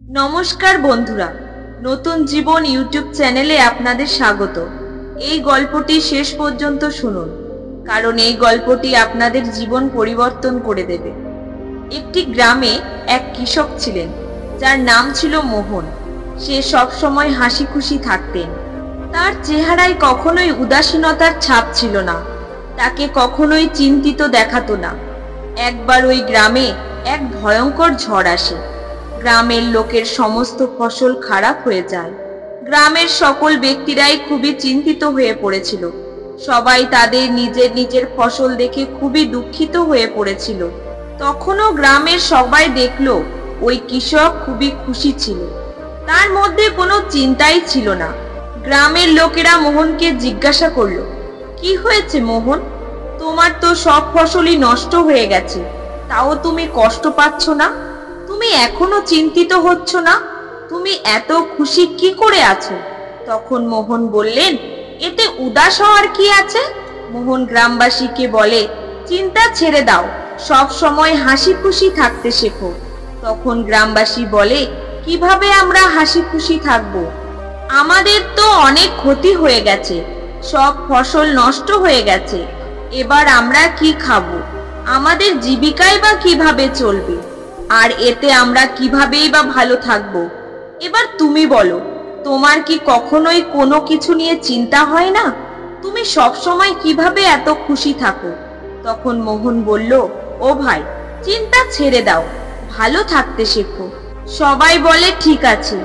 নমস্কার বন্ধুরা, নতুন জীবন ইউটিউব চ্যানেলে আপনাদের স্বাগত। এই গল্পটি শেষ পর্যন্ত শুনুন, কারণ এই গল্পটি আপনাদের জীবন পরিবর্তন করে দেবে। একটি গ্রামে এক কৃষক ছিলেন, যার নাম ছিল মোহন। সে সব সময় হাসি খুশি থাকতেন। তার চেহারায় কখনোই উদাসীনতার ছাপ ছিল না, তাকে কখনোই চিন্তিত দেখাতো না। একবার ওই গ্রামে এক ভয়ঙ্কর ঝড় আসে। গ্রামের লোকের সমস্ত ফসল খারাপ হয়ে যায়। গ্রামের সকল ব্যক্তিরাই খুবই চিন্তিত হয়ে পড়েছিল। সবাই তাদের নিজের নিজের ফসল দেখে খুবই দুঃখিত হয়ে পড়েছিল। তখনও গ্রামের সবাই দেখলো ওই কৃষক খুবই খুশি ছিল। তার মধ্যে কোনো চিন্তাই ছিল না। গ্রামের লোকেরা মোহনকে জিজ্ঞাসা করলো, কি হয়েছে মোহন? তোমার তো সব ফসলই নষ্ট হয়ে গেছে, তাও তুমি কষ্ট পাচ্ছ না? তুমি এখনো চিন্তিত হচ্ছ না? তুমি এত খুশি কি করে আছো? তখন মোহন বললেন, এতে উদাস হওয়ার কি আছে? মোহন গ্রামবাসীকে বলে, চিন্তা ছেড়ে দাও, সব সময় হাসি খুশি থাকতে শেখো। তখন গ্রামবাসী বলে, কিভাবে আমরা হাসি খুশি থাকবো? আমাদের তো অনেক ক্ষতি হয়ে গেছে, সব ফসল নষ্ট হয়ে গেছে। এবার আমরা কি খাবো? আমাদের জীবিকাই বা কিভাবে চলবে? আর এতে আমরা কিভাবেই বা ভালো থাকবো? এবার তুমি বলো, তোমার কি কখনোই কোনো কিছু নিয়ে চিন্তা হয় না? তুমি সব সময় কিভাবে এত খুশি থাকো? তখন মোহন বলল, ও ভাই, চিন্তা ছেড়ে দাও, ভালো থাকতে শেখো। সবাই বলে, ঠিক আছে,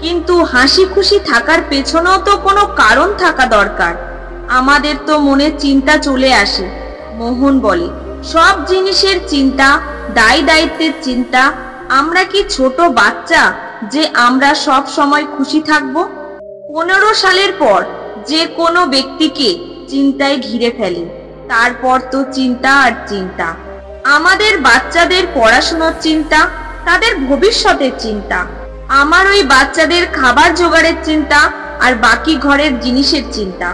কিন্তু হাসি খুশি থাকার পেছনেও তো কোনো কারণ থাকা দরকার। আমাদের তো মনে চিন্তা চলে আসে। মোহন বলে, সব জিনিসের চিন্তা, দায় দায়িত্বের চিন্তা। আমরা কি ছোট বাচ্চা যে আমরা সব সময় খুশি থাকবো? 15 সালের পর যে কোনো ব্যক্তিকে চিন্তায় ঘিরে ফেলে, তারপর তো চিন্তা আর চিন্তা। আমাদের বাচ্চাদের পড়াশোনার চিন্তা, তাদের ভবিষ্যতের চিন্তা, আমার ওই বাচ্চাদের খাবার জোগাড়ের চিন্তা, আর বাকি ঘরের জিনিসের চিন্তা।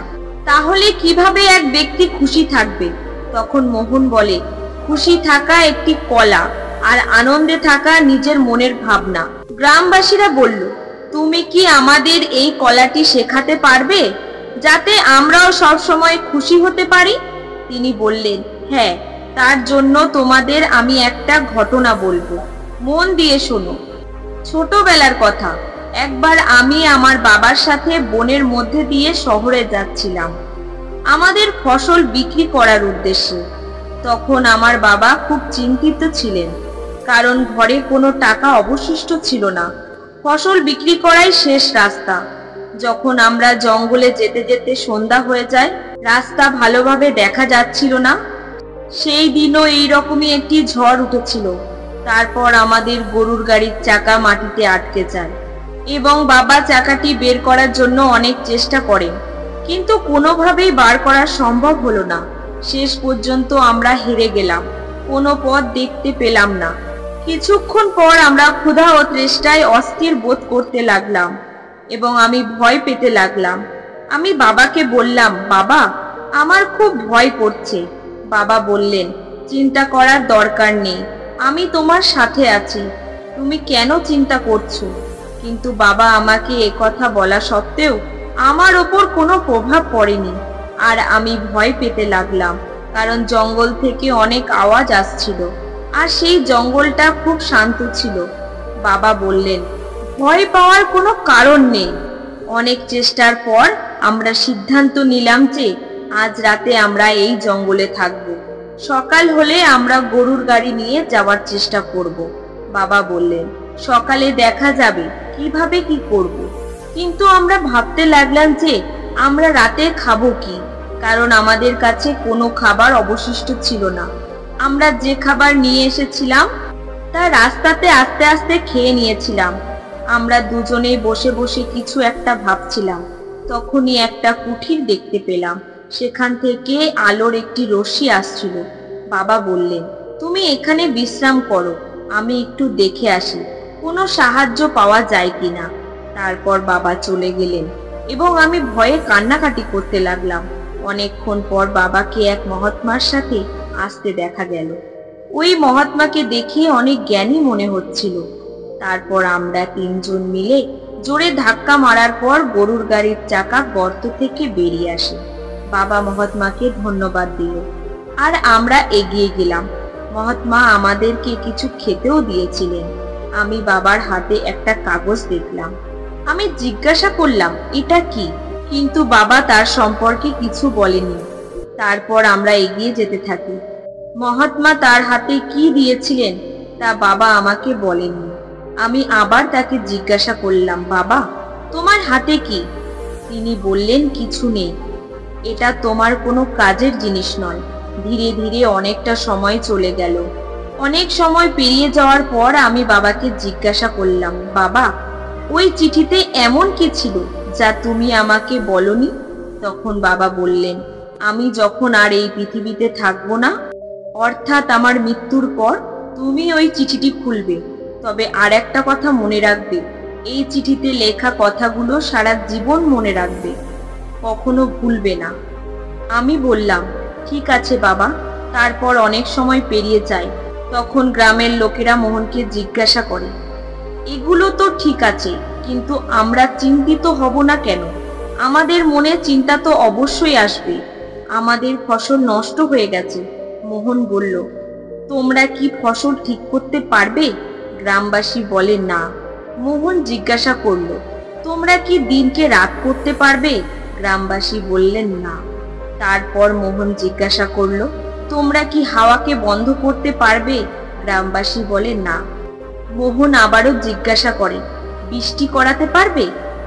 তাহলে কিভাবে এক ব্যক্তি খুশি থাকবে? তখন মোহন বলে, খুশি থাকা একটি কলা, আর আনন্দে থাকা নিজের মনের ভাবনা। গ্রামবাসীরা বলল, তুমি কি আমাদের এই কলাটি শেখাতে পারবে, যাতে আমরাও সব সময় খুশি হতে পারি? তিনি বললেন, হ্যাঁ, তার জন্য তোমাদের আমি একটা ঘটনা বলবো, মন দিয়ে শোনো। ছোটবেলার কথা। একবার আমি আমার বাবার সাথে বনের মধ্যে দিয়ে শহরে যাচ্ছিলাম, আমাদের ফসল বিক্রি করার উদ্দেশ্যে। তখন আমার বাবা খুব চিন্তিত ছিলেন, কারণ ঘরে কোনো টাকা অবশিষ্ট ছিল না। ফসল বিক্রি করাই শেষ রাস্তা। যখন আমরা জঙ্গলে যেতে যেতে সন্ধ্যা হয়ে যায়, রাস্তা ভালোভাবে দেখা যাচ্ছিল না। সেই দিনও এইরকমই একটি ঝড় উঠেছিল। তারপর আমাদের গরুর গাড়ির চাকা মাটিতে আটকে যায়, এবং বাবা চাকাটি বের করার জন্য অনেক চেষ্টা করেন, কিন্তু কোনোভাবেই বার করা সম্ভব হলো না। শেষ পর্যন্ত আমরা হেরে গেলাম, কোনো পথ দেখতে পেলাম না। কিছুক্ষণ পর আমরা ক্ষুধা ও তৃষ্ণায় অস্থির বোধ করতে লাগলাম, এবং আমি ভয় পেতে লাগলাম। আমি বাবাকে বললাম, বাবা, আমার খুব ভয় করছে। বাবা বললেন, চিন্তা করার দরকার নেই, আমি তোমার সাথে আছি, তুমি কেন চিন্তা করছো? কিন্তু বাবা আমাকে একথা বলা সত্ত্বেও আমার ওপর কোনো প্রভাব পড়েনি, আর আমি ভয় পেতে লাগলাম, কারণ জঙ্গল থেকে অনেক আওয়াজ আসছিল, আর সেই জঙ্গলটা খুব শান্ত ছিল। বাবা বললেন, ভয় পাওয়ার কোনো কারণ নেই। অনেক চেষ্টার পর আমরা সিদ্ধান্ত নিলাম যে আজ রাতে আমরা এই জঙ্গলে থাকব। সকাল হলে আমরা গরুর গাড়ি নিয়ে যাওয়ার চেষ্টা করব। বাবা বললেন, সকালে দেখা যাবে কিভাবে কি করব। কিন্তু আমরা ভাবতে লাগলাম যে আমরা রাতে খাবো কি, কারণ আমাদের কাছে কোনো খাবার অবশিষ্ট ছিল না। আমরা যে খাবার নিয়ে এসেছিলাম তা রাস্তাতে আস্তে আস্তে খেয়ে নিয়েছিলাম। আমরা দুজনেই বসে বসে কিছু একটা ভাবছিলাম। তখনই একটা কুঠির দেখতে পেলাম, সেখান থেকে আলোর একটি রশ্মি আসছিল। বাবা বললেন, তুমি এখানে বিশ্রাম করো, আমি একটু দেখে আসি কোনো সাহায্য পাওয়া যায় কিনা। তারপর বাবা চলে গেলেন, এবং আমি ভয়ে কান্নাকাটি করতে লাগলাম। অনেকক্ষণ পর বাবাকে এক মহাত্মার সাথে আসতে দেখা গেল। ওই মহাত্মাকে দেখে অনেক জ্ঞানী মনে হচ্ছিল। তারপর আমরা তিনজন মিলে জোরে ধাক্কা মারার পর গরুর গাড়ির চাকা গর্ত থেকে বেরিয়ে আসে। বাবা মহাত্মাকে ধন্যবাদ দিল আর আমরা এগিয়ে গেলাম। মহাত্মা আমাদেরকে কিছু খেতেও দিয়েছিলেন। আমি বাবার হাতে একটা কাগজ দেখলাম। আমি জিজ্ঞাসা করলাম এটা কি, কিন্তু বাবা তার সম্পর্কে কিছু বলেনি। তারপর আমরা এগিয়ে যেতে থাকি। মহাত্মা তার হাতে কি দিয়েছিলেন তা বাবা আমাকে বলেননি। আমি আবার তাকে জিজ্ঞাসা করলাম, বাবা তোমার হাতে কি? তিনি বললেন, কিছু নেই, এটা তোমার কোনো কাজের জিনিস নয়। ধীরে ধীরে অনেকটা সময় চলে গেল। অনেক সময় পেরিয়ে যাওয়ার পর আমি বাবাকে জিজ্ঞাসা করলাম, বাবা ওই চিঠিতে এমন কি ছিল যা তুমি আমাকে বলনি? তখন বাবা বললেন, আমি যখন আর এই পৃথিবীতে থাকবো না, অর্থাৎ আমার মৃত্যুর পর, তুমি ওই চিঠিটি খুলবে। তবে আর একটা কথা মনে রাখবে, এই চিঠিতে লেখা কথাগুলো সারা জীবন মনে রাখবে, কখনো ভুলবে না। আমি বললাম, ঠিক আছে বাবা। তারপর অনেক সময় পেরিয়ে যায়। তখন গ্রামের লোকেরা মোহনকে জিজ্ঞাসা করে, এগুলো তো ঠিক আছে, কিন্তু আমরা চিন্তিত হব না কেন? আমাদের মনে চিন্তা তো অবশ্যই আসবে, আমাদের ফসল নষ্ট হয়ে গেছে। মোহন বলল, তোমরা কি ফসল ঠিক করতে পারবে? গ্রামবাসী বলে না। মোহন জিজ্ঞাসা করল, তোমরা কি দিনকে রাত করতে পারবে? গ্রামবাসী বললেন না। তারপর মোহন জিজ্ঞাসা করল, তোমরা কি হাওয়াকে বন্ধ করতে পারবে? গ্রামবাসী বলে না। মোহন আবারও জিজ্ঞাসা করে, বৃষ্টি করাতে পারবে?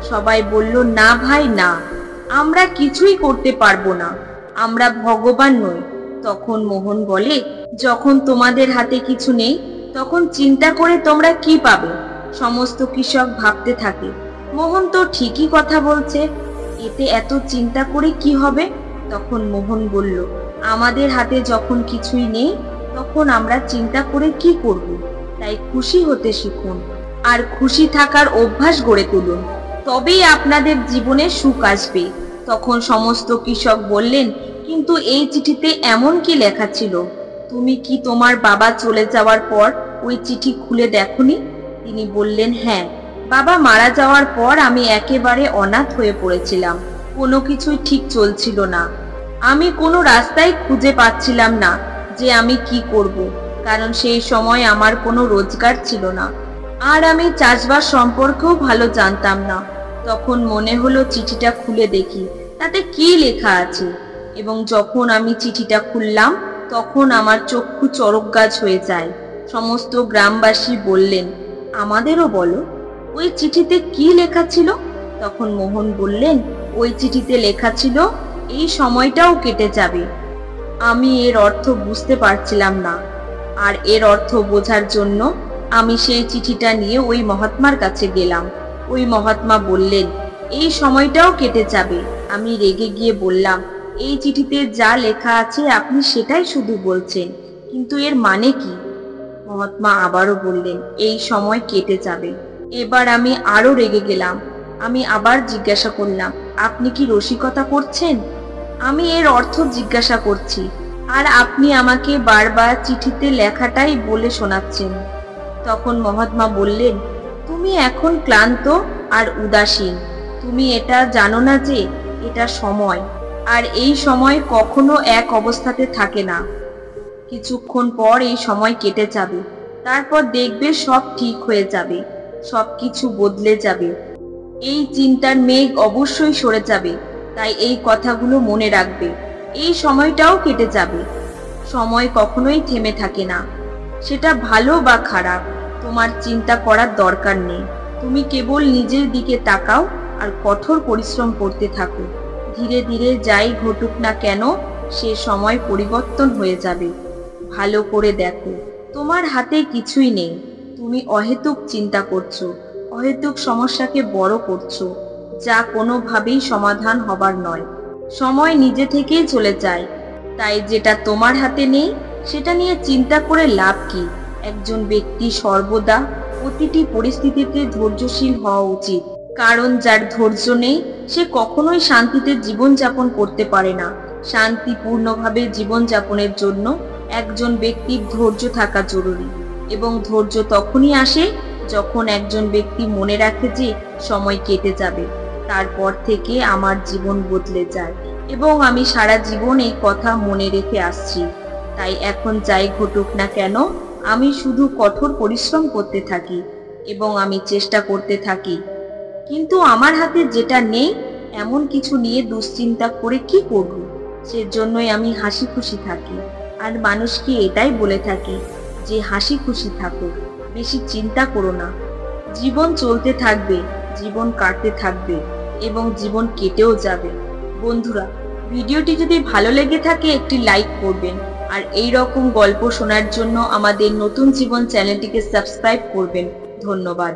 সবাই বলল, না ভাই না, আমরা কিছুই করতে পারবো না, আমরা ভগবান নই। তখন মোহন বলে, যখন তোমাদের হাতে কিছু নেই তখন চিন্তা করে তোমরা কি পাবে? সমস্ত কৃষক ভাবতে থাকে, মোহন তো ঠিকই কথা বলছে, এতে এত চিন্তা করে কি হবে? তখন মোহন বলল, আমাদের হাতে যখন কিছুই নেই তখন আমরা চিন্তা করে কি করব? তাই খুশি হতে শিখুন আর খুশি থাকার অভ্যাস গড়ে তুলুন, তবেই আপনাদের জীবনে সুখ আসবে। তখন সমস্ত কৃষক বললেন, কিন্তু এই চিঠিতে এমন কি লেখা ছিল? তুমি কি তোমার বাবা চলে যাওয়ার পর ওই চিঠি খুলে দেখোনি? তিনি বললেন, হ্যাঁ, বাবা মারা যাওয়ার পর আমি একেবারে অনাথ হয়ে পড়েছিলাম, কোনো কিছুই ঠিক চলছিল না। আমি কোনো রাস্তায় খুঁজে পাচ্ছিলাম না যে আমি কি করব, কারণ সেই সময় আমার কোনো রোজগার ছিল না, আর আমি চাষবাস সম্পর্কেও ভালো জানতাম না। তখন মনে হলো চিঠিটা খুলে দেখি তাতে কি লেখা আছে, এবং যখন আমি চিঠিটা খুললাম তখন আমার চক্ষু চড়ক গাছ হয়ে যায়। সমস্ত গ্রামবাসী বললেন, আমাদেরও বলো, ওই চিঠিতে কি লেখা ছিল? তখন মোহন বললেন, ওই চিঠিতে লেখা ছিল, এই সময়টাও কেটে যাবে। আমি এর অর্থ বুঝতে পারছিলাম না, আর এর অর্থ বোঝার জন্য আমি সেই চিঠিটা নিয়ে ওই মহাত্মার কাছে গেলাম। ওই মহাত্মা বললেন, এই সময়টাও কেটে যাবে। আমি রেগে গিয়ে বললাম, এই চিঠিতে যা লেখা আছে আপনি সেটাই শুধু বলছেন, কিন্তু এর মানে কি? মহাত্মা আবারও বললেন, এই সময় কেটে যাবে। এবার আমি আরো রেগে গেলাম। আমি আবার জিজ্ঞাসা করলাম, আপনি কি রসিকতা করছেন? আমি এর অর্থ জিজ্ঞাসা করছি, আর আপনি আমাকে বারবার চিঠিতে লেখাটাই বলে শোনাচ্ছেন। তখন মহাত্মা বললেন, তুমি এখন ক্লান্ত আর উদাসীন, তুমি এটা জানো না যে এটা সময়, আর এই সময় কখনো এক অবস্থাতে থাকে না। কিছুক্ষণ পর এই সময় কেটে যাবে, তারপর দেখবে সব ঠিক হয়ে যাবে, সবকিছু বদলে যাবে। এই চিন্তার মেঘ অবশ্যই সরে যাবে, তাই এই কথাগুলো মনে রাখবে। এই সময়টাও কেটে যাবে। সময় কখনোই থেমে থাকে না, সেটা ভালো বা খারাপ তোমার চিন্তা করার দরকার নেই। তুমি কেবল নিজের দিকে তাকাও আর কঠোর পরিশ্রম করতে থাকো। ধীরে ধীরে যাই ঘটুক না কেন, সে সময় পরিবর্তন হয়ে যাবে। ভালো করে দেখো, তোমার হাতে কিছুই নেই, তুমি অহেতুক চিন্তা করছো, অহেতুক সমস্যাকে বড় করছো, যা কোনোভাবেই সমাধান হবার নয়। সময় নিজে থেকেই চলে যায়, তাই যেটা তোমার হাতে নেই সেটা নিয়ে চিন্তা করে লাভ কি? একজন ব্যক্তি সর্বদা প্রতিটি পরিস্থিতিতে ধৈর্যশীল হওয়া উচিত, কারণ যার ধৈর্য নেই সে কখনোই শান্তিতে জীবনযাপন করতে পারে না। শান্তিপূর্ণভাবে জীবনযাপনের জন্য একজন ব্যক্তির ধৈর্য থাকা জরুরি, এবং ধৈর্য তখনই আসে যখন একজন ব্যক্তি মনে রাখে যে সময় কেটে যাবে, তারপর থেকে আমার জীবন বদলে যায় এবং আমি সারা জীবন এই কথা মনে রেখে আসছি। তাই এখন যাই ঘটুক না কেন, আমি শুধু কঠোর পরিশ্রম করতে থাকি এবং আমি চেষ্টা করতে থাকি। কিন্তু আমার হাতে যেটা নেই, এমন কিছু নিয়ে দুশ্চিন্তা করে কি করব? সেজন্যই আমি হাসি খুশি থাকি আর মানুষকে এটাই বলে থাকি যে হাসি খুশি থাকো, বেশি চিন্তা করো না। জীবন চলতে থাকবে, জীবন কাটতে থাকবে এবং জীবন কেটেও যাবে। বন্ধুরা, ভিডিওটি যদি ভালো লেগে থাকে একটি লাইক করবেন আর এই রকম গল্প শোনার জন্য আমাদের নতুন জীবন চ্যানেলটিকে সাবস্ক্রাইব করবেন। ধন্যবাদ।